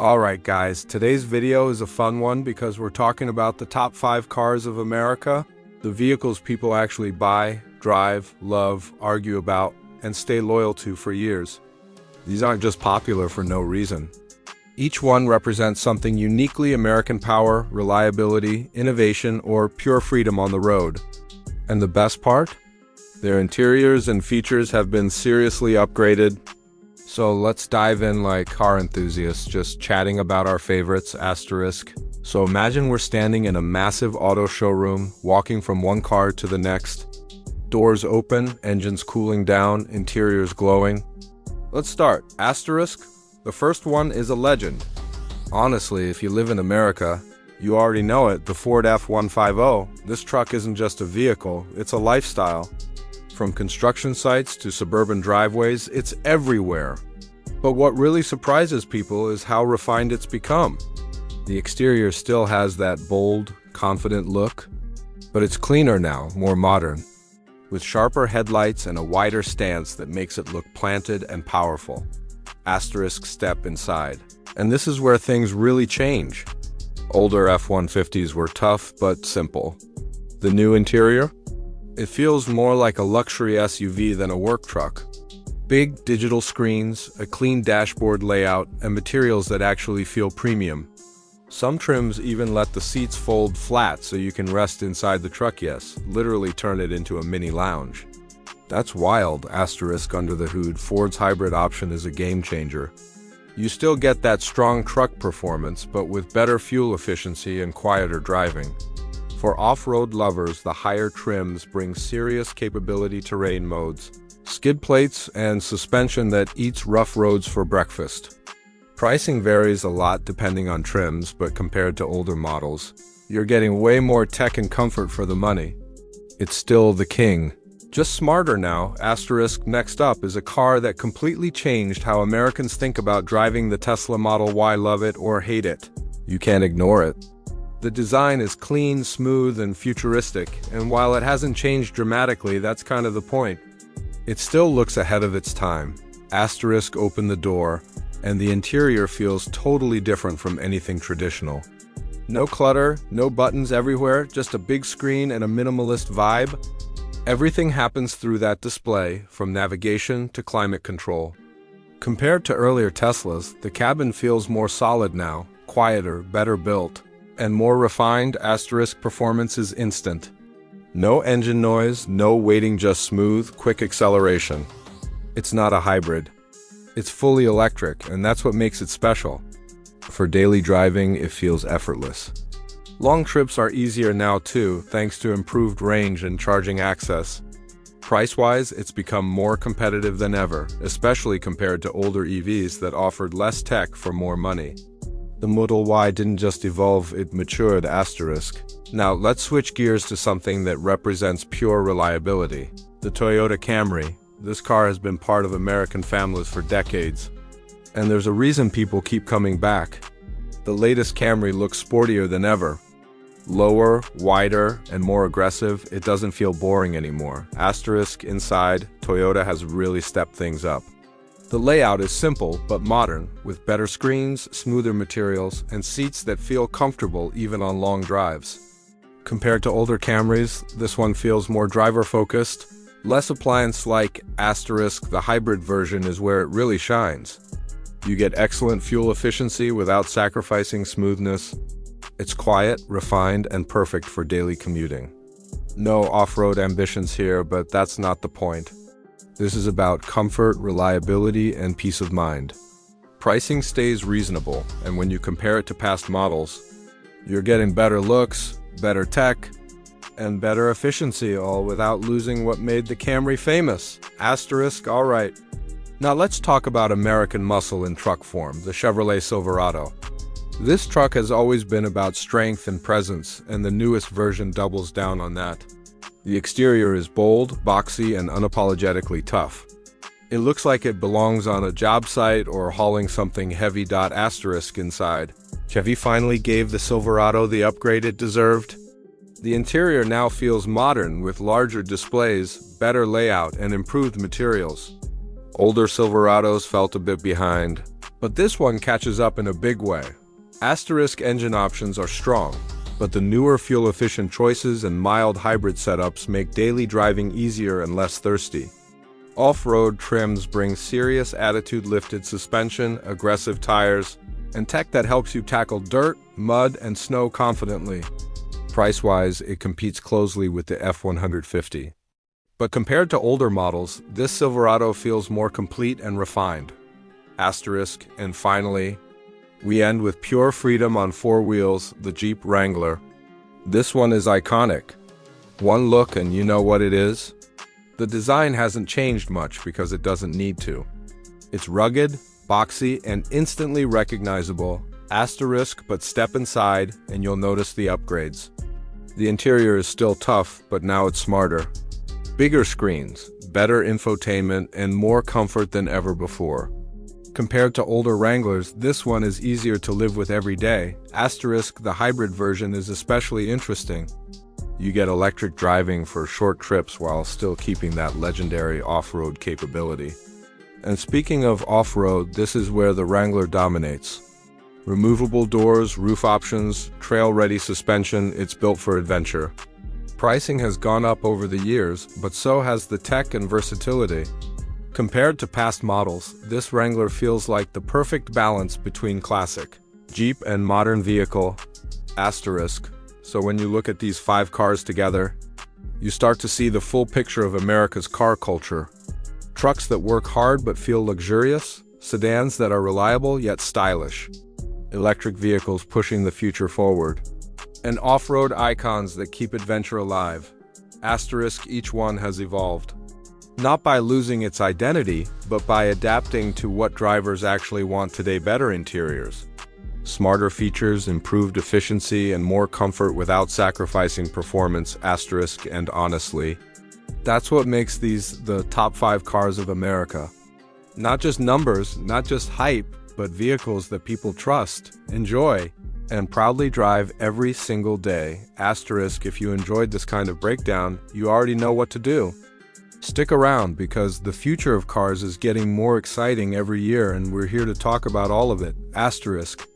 Alright guys, today's video is a fun one because we're talking about the top 5 cars of America, the vehicles people actually buy, drive, love, argue about, and stay loyal to for years. These aren't just popular for no reason. Each one represents something uniquely American: power, reliability, innovation, or pure freedom on the road. And the best part? Their interiors and features have been seriously upgraded. So let's dive in like car enthusiasts, just chatting about our favorites, asterisk. So imagine we're standing in a massive auto showroom, walking from one car to the next. Doors open, engines cooling down, interiors glowing. Let's start. Asterisk. The first one is a legend. Honestly, if you live in America, you already know it, the Ford F-150. This truck isn't just a vehicle, it's a lifestyle. From construction sites to suburban driveways, it's everywhere. But what really surprises people is how refined it's become. The exterior still has that bold, confident look, but it's cleaner now, more modern, with sharper headlights and a wider stance that makes it look planted and powerful. Asterisk. Step inside. And this is where things really change. Older F-150s were tough but simple. The new interior? It feels more like a luxury SUV than a work truck. Big digital screens, a clean dashboard layout, and materials that actually feel premium. Some trims even let the seats fold flat so you can rest inside the truck, yes, literally turn it into a mini lounge. That's wild. Asterisk. Under the hood, Ford's hybrid option is a game changer. You still get that strong truck performance, but with better fuel efficiency and quieter driving. For off-road lovers, the higher trims bring serious capability terrain modes, skid plates, and suspension that eats rough roads for breakfast. Pricing varies a lot depending on trims, but compared to older models, you're getting way more tech and comfort for the money. It's still the king. Just smarter now. Asterisk. Next up is a car that completely changed how Americans think about driving, the Tesla Model Y. Love it or hate it, you can't ignore it. The design is clean, smooth, and futuristic, and while it hasn't changed dramatically, that's kind of the point. It still looks ahead of its time. Asterisk. Open the door, and the interior feels totally different from anything traditional. No clutter, no buttons everywhere, just a big screen and a minimalist vibe. Everything happens through that display, from navigation to climate control. Compared to earlier Teslas, the cabin feels more solid now, quieter, better built, and more refined. Asterisk. Performance is instant. No engine noise, no waiting, just smooth, quick acceleration. It's not a hybrid. It's fully electric, and that's what makes it special. For daily driving, it feels effortless. Long trips are easier now too, thanks to improved range and charging access. Price-wise, it's become more competitive than ever, especially compared to older EVs that offered less tech for more money. The Model Y didn't just evolve, it matured. Asterisk. Now let's switch gears to something that represents pure reliability. The Toyota Camry. This car has been part of American families for decades. And there's a reason people keep coming back. The latest Camry looks sportier than ever. Lower, wider, and more aggressive, it doesn't feel boring anymore. Asterisk. Inside, Toyota has really stepped things up. The layout is simple but modern, with better screens, smoother materials, and seats that feel comfortable even on long drives. Compared to older Camrys, this one feels more driver-focused, less appliance-like. Asterisk. The hybrid version is where it really shines. You get excellent fuel efficiency without sacrificing smoothness. It's quiet, refined, and perfect for daily commuting. No off-road ambitions here, but that's not the point. This is about comfort, reliability, and peace of mind. Pricing stays reasonable, and when you compare it to past models, you're getting better looks, better tech, and better efficiency, all without losing what made the Camry famous. Asterisk. Alright, now let's talk about American muscle in truck form, the Chevrolet Silverado. This truck has always been about strength and presence, and the newest version doubles down on that. The exterior is bold, boxy, and unapologetically tough. It looks like it belongs on a job site or hauling something heavy. Asterisk. Inside, Chevy finally gave the Silverado the upgrade it deserved. The interior now feels modern with larger displays, better layout, and improved materials. Older Silverados felt a bit behind, But this one catches up in a big way. Asterisk engine options are strong, but the newer fuel-efficient choices and mild hybrid setups make daily driving easier and less thirsty. Off-road trims bring serious attitude-lifted suspension, aggressive tires, and tech that helps you tackle dirt, mud, and snow confidently. Price-wise, it competes closely with the F-150. But compared to older models, this Silverado feels more complete and refined. Asterisk, and finally, we end with pure freedom on four wheels, the Jeep Wrangler. This one is iconic. One look and you know what it is. The design hasn't changed much because it doesn't need to. It's rugged, boxy, and instantly recognizable. Asterisk, but step inside and you'll notice the upgrades. The interior is still tough, but now it's smarter. Bigger screens, better infotainment, and more comfort than ever before. Compared to older Wranglers, this one is easier to live with every day. Asterisk, the hybrid version is especially interesting. You get electric driving for short trips while still keeping that legendary off-road capability. And speaking of off-road, this is where the Wrangler dominates. Removable doors, roof options, trail-ready suspension, it's built for adventure. Pricing has gone up over the years, but so has the tech and versatility. Compared to past models, this Wrangler feels like the perfect balance between classic Jeep and modern vehicle. Asterisk. So when you look at these 5 cars together, you start to see the full picture of America's car culture. Trucks that work hard but feel luxurious, sedans that are reliable yet stylish, electric vehicles pushing the future forward, and off-road icons that keep adventure alive. Asterisk, each one has evolved. Not by losing its identity, but by adapting to what drivers actually want today: better interiors, smarter features, improved efficiency, and more comfort without sacrificing performance. Asterisk, and honestly, that's what makes these the top 5 cars of America. Not just numbers, not just hype, but vehicles that people trust, enjoy, and proudly drive every single day. Asterisk, if you enjoyed this kind of breakdown, you already know what to do. Stick around because the future of cars is getting more exciting every year and we're here to talk about all of it. Asterisk.